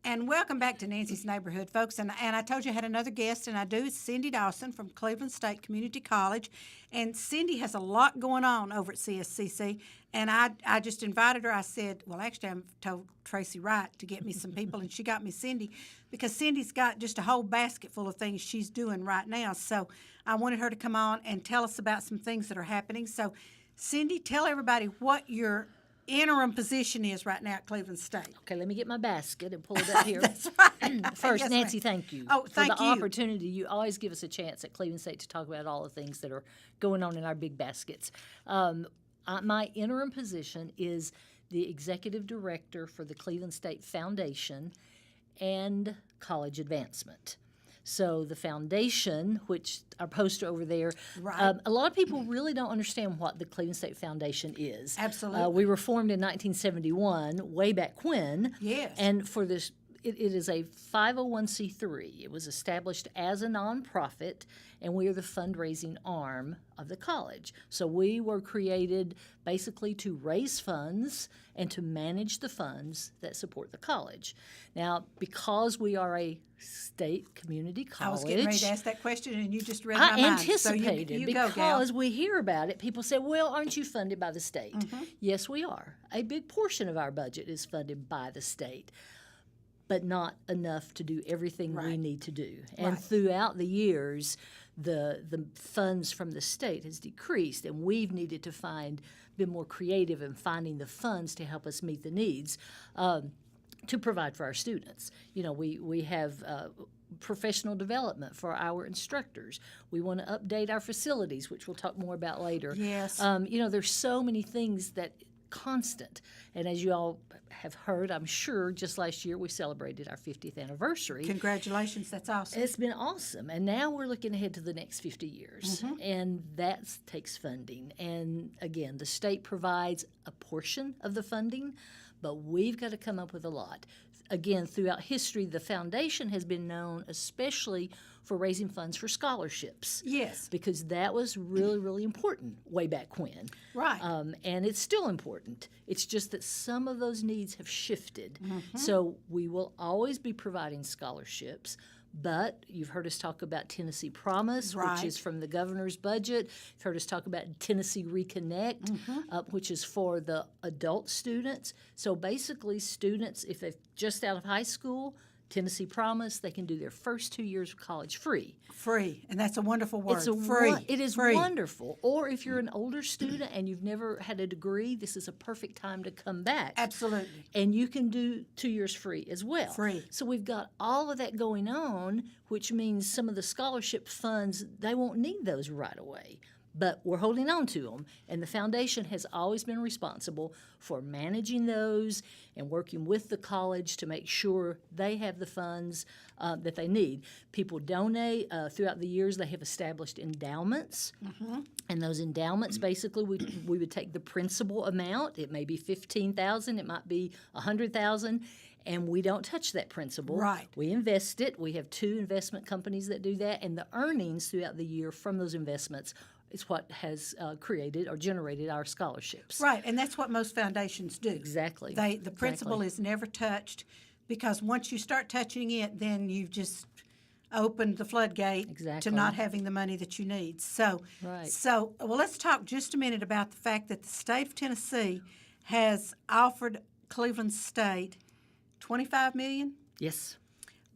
And welcome back to Nancy's Neighborhood, folks. And I told you I had another guest, and I do. It's Cindy Dawson from Cleveland State Community College. And Cindy has a lot going on over at CSCC. And I just invited her. I said, well, actually, I told Tracy Wright to get me some people, and she got me Cindy because Cindy's got just a whole basket full of things she's doing right now. So I wanted her to come on and tell us about some things that are happening. So, Cindy, tell everybody what your interim position is right now at Cleveland State. Okay, let me get my basket and pull it up here. That's right. First, Yes, Nancy, ma'am. thank you Oh, thank for the you. opportunity. You always give us a chance at Cleveland State to talk about all the things that are going on in our big baskets. My interim position is the executive director for the Cleveland State Foundation and College Advancement. So the foundation, which our poster over there, Right. A lot of people really don't understand what the Cleveland State Foundation is. Absolutely. We were formed in 1971, way back when. Yes. And for this, it is a 501c3. It was established as a nonprofit, and we are the fundraising arm of the college. So we were created basically to raise funds and to manage the funds that support the college. Now, because we are a state community college, I was getting ready to ask that question, and you just read I my mind. anticipated So you go, gal. because we hear about it. People say, well, aren't you funded by the state? Mm-hmm. Yes, we are. A big portion of our budget is funded by the state, but not enough to do everything we Right. need to do. And Right. throughout the years, the funds from the state has decreased, and we've needed to been more creative in finding the funds to help us meet the needs. To provide for our students. You know, we have professional development for our instructors. We want to update our facilities, which we'll talk more about later. Yes. You know, there's so many things that constant. And as you all have heard, I'm sure, just last year we celebrated our 50th anniversary. Congratulations. That's awesome. It's been awesome. And now we're looking ahead to the next 50 years. Mm-hmm. And that takes funding. And again, the state provides a portion of the funding, but we've got to come up with a lot. Again, throughout history, the foundation has been known especially for raising funds for scholarships. Yes. Because that was really, really important way back when. Right. And it's still important. It's just that some of those needs have shifted. Mm-hmm. So we will always be providing scholarships, but you've heard us talk about Tennessee Promise, Right. which is from the governor's budget. You've heard us talk about Tennessee Reconnect, Mm-hmm. which is for the adult students. So basically, students, if they're just out of high school, Tennessee Promise, they can do their first 2 years of college free. Free. And that's a wonderful word. It's a free. It is Free. wonderful. Or if you're an older student and you've never had a degree, this is a perfect time to come back. Absolutely. And you can do 2 years free as well. Free. So we've got all of that going on, which means some of the scholarship funds, they won't need those right away. But we're holding on to them. And the foundation has always been responsible for managing those and working with the college to make sure they have the funds that they need. People donate. Throughout the years, they have established endowments. Mm-hmm. And those endowments, basically, we would take the principal amount. It may be $15,000. It might be $100,000. And we don't touch that principal. Right. We invest it. We have 2 investment companies that do that. And the earnings throughout the year from those investments is what has created or generated our scholarships. Right. And that's what most foundations do. Exactly. The principle is never touched because once you start touching it, then you've just opened the floodgate to Exactly. not having the money that you need. So, Right. well, let's talk just a minute about the fact that the state of Tennessee has offered Cleveland State $25 million, Yes.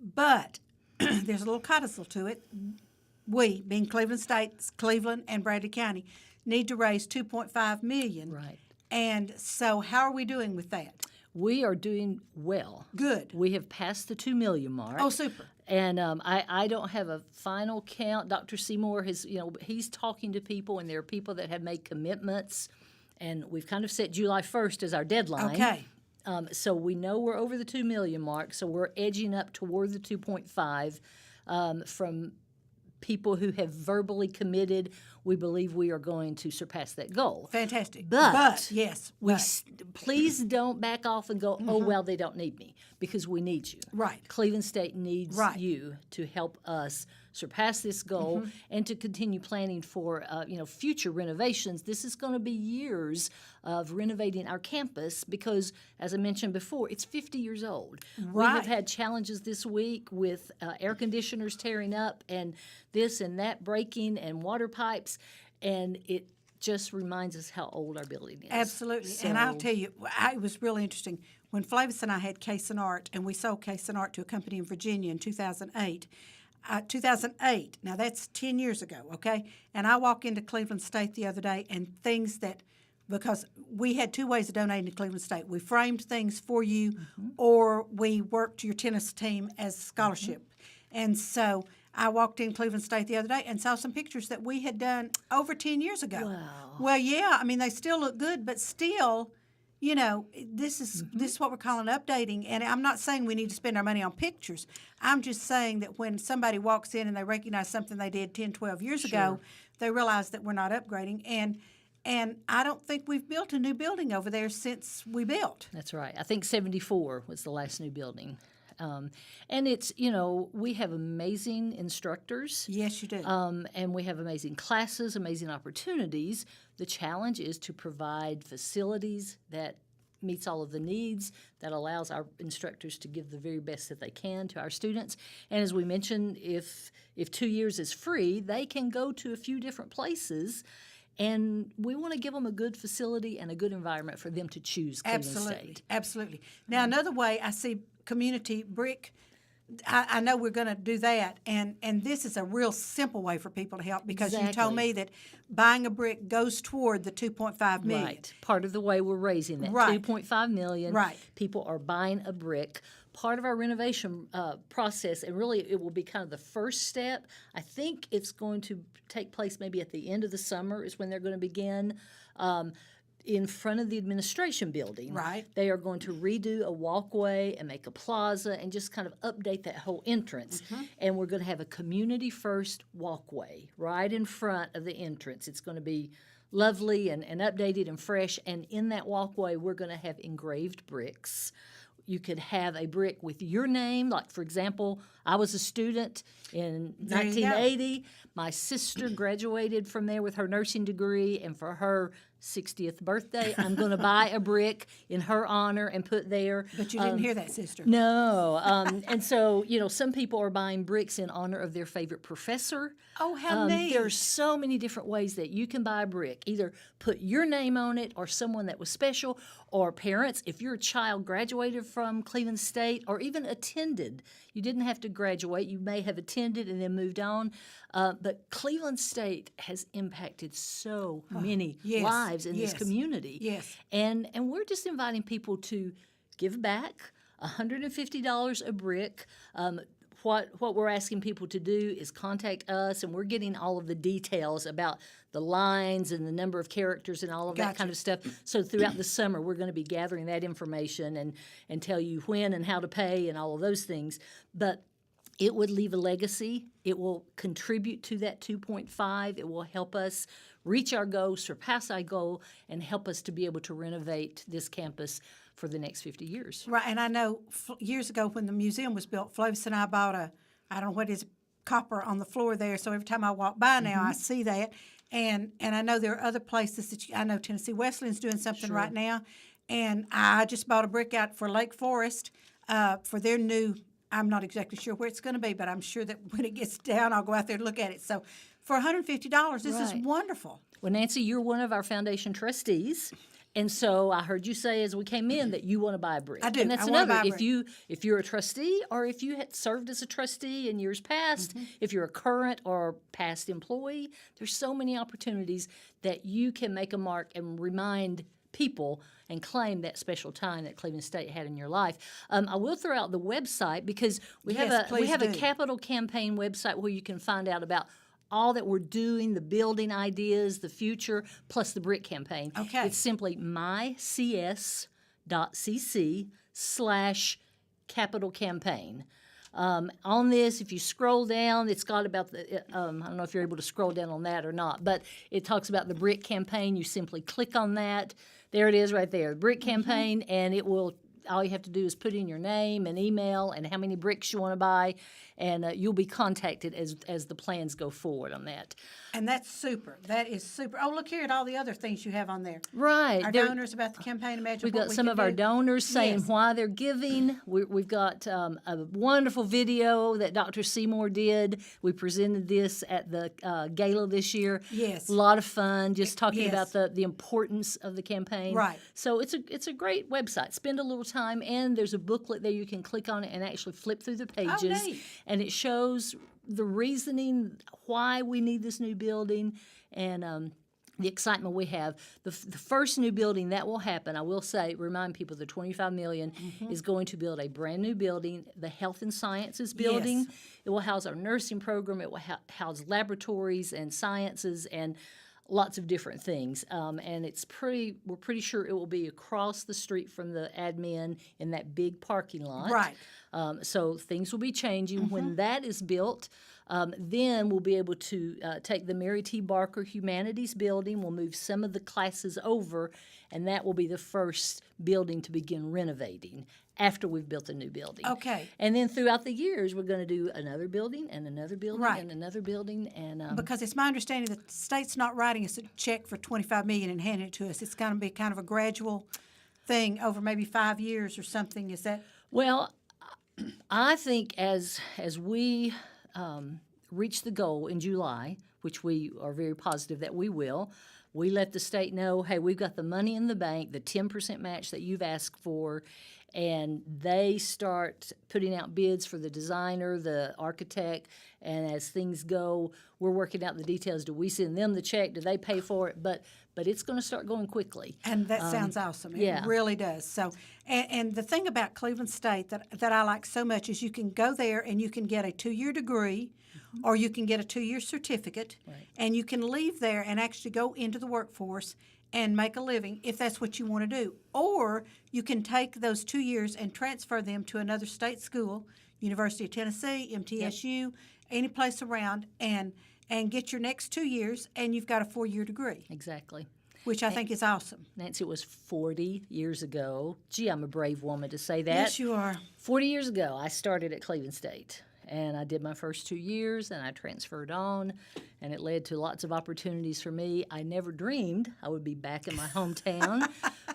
but there's a little codicil to it. We, being Cleveland State, Cleveland, and Bradley County, need to raise $2.5 million. Right. And so how are we doing with that? We are doing well. Good. We have passed the 2 million mark. Oh, super. And I don't have a final count. Dr. Seymour he's talking to people, and there are people that have made commitments, and we've kind of set July 1st as our deadline. Okay. So we know we're over the 2 million mark, so we're edging up toward the 2.5 from people who have verbally committed. We believe we are going to surpass that goal. Fantastic. But yes, Please don't back off and go, oh, well, they don't need me, because we need you. Right. Cleveland State needs Right. you to help us surpass this goal and to continue planning for future renovations. This is going to be years of renovating our campus because, as I mentioned before, it's 50 years old. We have Right. had challenges this week with air conditioners tearing up and this and that breaking and water pipes, and it just reminds us how old our building is. Absolutely. And I'll So- tell you, it was really interesting. When Flavis and I had Case and Art, and we sold Case and Art to a company in Virginia in 2008. 2008, now that's 10 years ago, okay? And I walk into Cleveland State the other day, and things that, because we had two ways of donating to Cleveland State. We framed things for you, or we worked your tennis team as scholarship. And so I walked in Cleveland State the other day and saw some pictures that we had done over 10 years ago. Wow. Well, yeah, I mean, they still look good, but still, this is what we're calling updating. And I'm not saying we need to spend our money on pictures. I'm just saying that when somebody walks in and they recognize something they did 10, 12 years ago, they realize that we're not upgrading. And I don't think we've built a new building over there since we built. That's right. I think 74 was the last new building. And it's, we have amazing instructors. Yes, you do. And we have amazing classes, amazing opportunities. The challenge is to provide facilities that meets all of the needs, that allows our instructors to give the very best that they can to our students. And as we mentioned, if 2 years is free, they can go to a few different places. And we want to give them a good facility and a good environment for them to choose Cleveland Absolutely, State. absolutely. Now, another way I see community brick, I know we're going to do that, and this is a real simple way for people to help because you told Exactly. me that buying a brick goes toward the 2.5 million. Right. Part of the way we're raising that Right. 2.5 million. Right. People are buying a brick. Part of our renovation process, and really it will be kind of the first step. I think it's going to take place maybe at the end of the summer is when they're going to begin. In front of the administration building. Right. They are going to redo a walkway and make a plaza and just kind of update that whole entrance. And we're going to have a community first walkway right in front of the entrance. It's going to be lovely and updated and fresh. And in that walkway, we're going to have engraved bricks. You could have a brick with your name. Like, for example, I was a student in There you go. 1980. My sister graduated from there with her nursing degree, and for her 60th birthday, I'm going to buy a brick in her honor and put there. But you didn't hear that, sister. No. And so, some people are buying bricks in honor of their favorite professor. Oh, how neat. There's so many different ways that you can buy a brick. Either put your name on it or someone that was special, or parents, if your child graduated from Cleveland State or even attended. You didn't have to graduate. You may have attended and then moved on. But Cleveland State has impacted so many yes, lives in yes, this community. yes. And we're just inviting people to give back $150 a brick. What we're asking people to do is contact us, and we're getting all of the details about the lines and the number of characters and all of that Gotcha. kind of stuff. So throughout the summer, we're going to be gathering that information and tell you when and how to pay and all of those things. But it would leave a legacy. It will contribute to that 2.5. It will help us reach our goal, surpass our goal, and help us to be able to renovate this campus for the next 50 years. Right, and I know years ago when the museum was built, Flavis and I bought I don't know what is, copper on the floor there. So every time I walk by now, I see that. And I know there are other places that I know Tennessee Wesleyan's doing something right now. And I just bought a brick out for Lake Forest for their new, I'm not exactly sure where it's going to be, but I'm sure that when it gets down, I'll go out there and look at it. So for $150, this is Right. wonderful. Well, Nancy, you're one of our foundation trustees. And so I heard you say as we came in that you want to buy a brick. I do. And that's I wanna another. buy a brick. If you're a trustee or if you had served as a trustee in years past, if you're a current or past employee, there's so many opportunities that you can make a mark and remind people and claim that special time that Cleveland State had in your life. I will throw out the website because we Yes, have please a do. capital campaign website where you can find out about all that we're doing, the building ideas, the future, plus the brick campaign. Okay. It's simply mycs.cc/capital campaign. On this, if you scroll down, it's got about the, I don't know if you're able to scroll down on that or not, but it talks about the brick campaign. You simply click on that. There it is right there, the brick campaign, and it will all you have to do is put in your name and email and how many bricks you want to buy, and you'll be contacted as the plans go forward on that. And that's super. That is super. Oh, look here at all the other things you have on there. Right. Our donors about the campaign. Imagine We've what got we some can of our do. donors saying Yes. why they're giving. We've got a wonderful video that Dr. Seymour did. We presented this at the gala this year. Yes. A lot of fun, just talking Yes. about the importance of the campaign. Right. So it's a great website. Spend a little time, and there's a booklet there. You can click on it and actually flip through the pages. neat. And it shows the reasoning why we need this new building, and the excitement we have. The first new building that will happen, I will say, remind people, the $25 million is going to build a brand new building, the Health and Sciences building. Yes. It will house our nursing program. It will house laboratories and sciences and lots of different things. And we're pretty sure it will be across the street from the admin in that big parking lot. Right. So things will be changing. When that is built, then we'll be able to take the Mary T. Barker Humanities Building. We'll move some of the classes over, and that will be the first building to begin renovating after we've built a new building. Okay. And then throughout the years, we're going to do another building and another building Right. and another building. And Because it's my understanding that the state's not writing us a check for $25 million and handing it to us. It's going to be kind of a gradual thing over maybe 5 years or something. Is that? well, I think as we reach the goal in July, which we are very positive that we will, we let the state know, hey, we've got the money in the bank, the 10% match that you've asked for, and they start putting out bids for the designer, the architect, and as things go, we're working out the details. Do we send them the check? Do they pay for it? But it's going to start going quickly. And that sounds awesome. It yeah. really does. So, and the thing about Cleveland State that I like so much is you can go there and you can get a 2-year degree, or you can get a 2-year certificate, and you can leave there and actually go into the workforce and make a living if that's what you want to do. Or you can take those 2 years and transfer them to another state school, University of Tennessee, MTSU, any place around, and get your next 2 years, and you've got a 4-year degree, Exactly. which I think is awesome. Nancy, it was 40 years ago. Gee, I'm a brave woman to say that. Yes, you are. 40 years ago, I started at Cleveland State, and I did my first 2 years, and I transferred on, and it led to lots of opportunities for me. I never dreamed I would be back in my hometown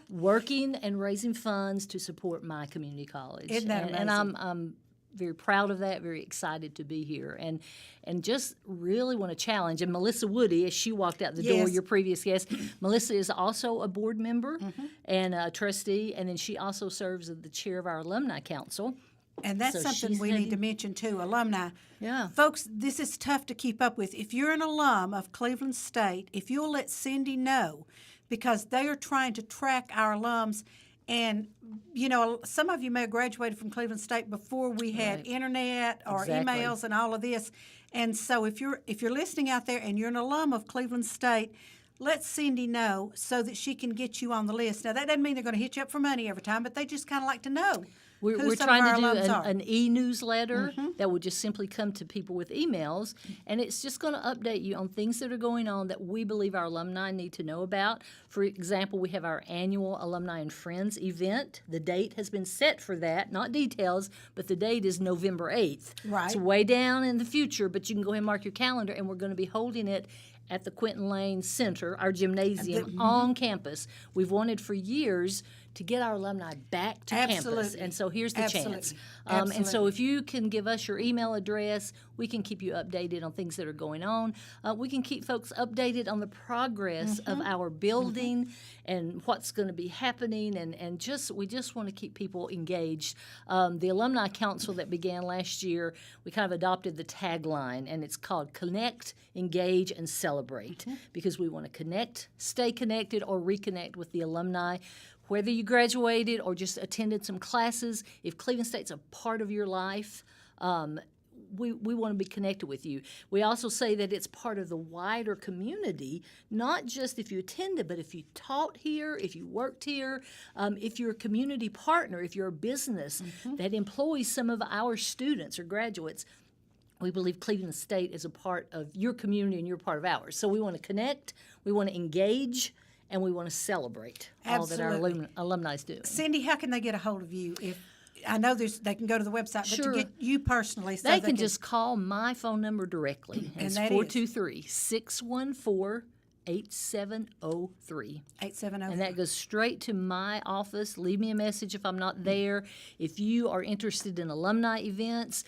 working and raising funds to support my community college. Isn't that and amazing? I'm very proud of that, very excited to be here, and just really want to challenge. And Melissa Woody, as she walked out the door, Yes. your previous guest, Melissa is also a board member and a trustee, and then she also serves as the chair of our alumni council. And that's So something she's we need heading- to mention too, alumni. Yeah. Folks, this is tough to keep up with. If you're an alum of Cleveland State, if you'll let Cindy know, because they are trying to track our alums, and some of you may have graduated from Cleveland State before we had internet or Exactly. emails and all of this. And so if you're listening out there and you're an alum of Cleveland State, let Cindy know so that she can get you on the list. Now that doesn't mean they're going to hit you up for money every time, but they just kind of like to know. We're who some trying of our to do alums are. an e-newsletter that would just simply come to people with emails, and it's just going to update you on things that are going on that we believe our alumni need to know about. For example, we have our annual Alumni and Friends event. The date has been set for that, not details, but the date is November 8th. Right. It's way down in the future, but you can go ahead and mark your calendar, and we're going to be holding it at the Quentin Lane Center, our gymnasium on campus. We've wanted for years to get our alumni back to campus. Absolutely. And so here's the Absolutely. chance. And so Absolutely. if you can give us your email address, we can keep you updated on things that are going on. We can keep folks updated on the progress of our building and what's going to be happening. And we just want to keep people engaged. The Alumni Council that began last year, we kind of adopted the tagline, and it's called Connect, Engage, and Celebrate, because we want to connect, stay connected, or reconnect with the alumni. Whether you graduated or just attended some classes, if Cleveland State's a part of your life, we want to be connected with you. We also say that it's part of the wider community, not just if you attended, but if you taught here, if you worked here, if you're a community partner, if you're a business that employs some of our students or graduates. We believe Cleveland State is a part of your community and you're part of ours. So we want to connect, we want to engage, and we want to celebrate all that our Absolutely. alumni is doing. Cindy, how can they get a hold of you? If I know they can go to the website, but Sure. to get you personally, so They can just call my phone number directly. And It's that is? 423-614-8703. 870. And that goes straight to my office. Leave me a message if I'm not there. If you are interested in alumni events,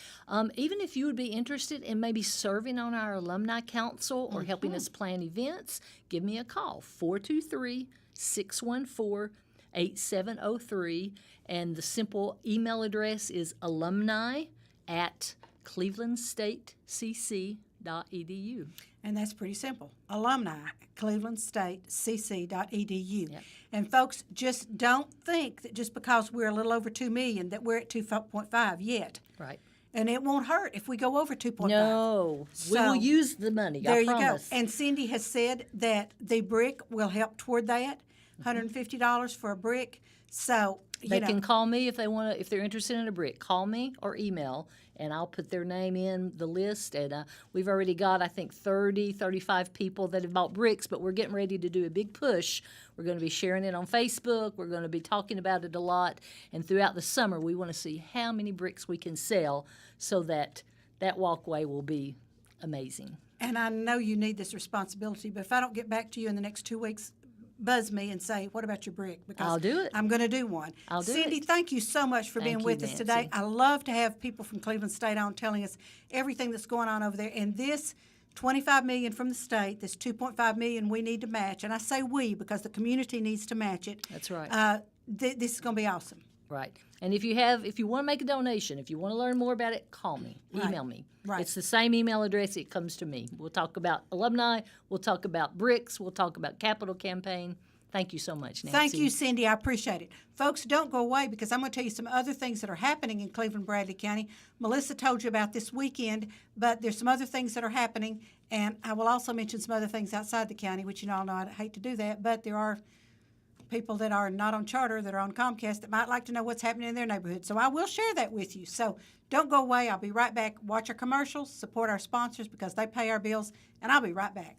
even if you would be interested in maybe serving on our alumni council or helping us plan events, give me a call. 423-614-8703. And the simple email address is alumni@clevelandstatecc.edu. And that's pretty simple. Alumni, clevelandstatecc.edu. Yep. And folks, just don't think that just because we're a little over 2 million that we're at 2.5 yet. Right. And it won't hurt if we go over 2.5. No, we So, will use the money. There I you promise. go. And Cindy has said that the brick will help toward that. $150 for a brick. So, They can call me if they want to, if they're interested in a brick. Call me or email, and I'll put their name in the list. And we've already got, I think, 35 people that have bought bricks, but we're getting ready to do a big push. We're going to be sharing it on Facebook. We're going to be talking about it a lot. And throughout the summer, we want to see how many bricks we can sell so that that walkway will be amazing. And I know you need this responsibility, but if I don't get back to you in the next 2 weeks, buzz me and say, what about your brick? Because I'll do it. I'm going to do one. I'll do Cindy, it. thank you so much for being Thank you, with us today. Nancy. I love to have people from Cleveland State on telling us everything that's going on over there. And this $25 million from the state, this $2.5 million we need to match, and I say we because the community needs to match it. That's right. This is going to be awesome. Right. And if you want to make a donation, if you want to learn more about it, call me, Right. email me. Right. It's the same email address. It comes to me. We'll talk about alumni. We'll talk about bricks. We'll talk about capital campaign. Thank you so much, Nancy. Thank you, Cindy. I appreciate it. Folks, don't go away because I'm going to tell you some other things that are happening in Cleveland, Bradley County. Melissa told you about this weekend, but there's some other things that are happening, and I will also mention some other things outside the county, which you all know I hate to do that, but there are people that are not on charter, that are on Comcast, that might like to know what's happening in their neighborhood. So I will share that with you. So don't go away. I'll be right back. Watch our commercials, support our sponsors because they pay our bills, and I'll be right back.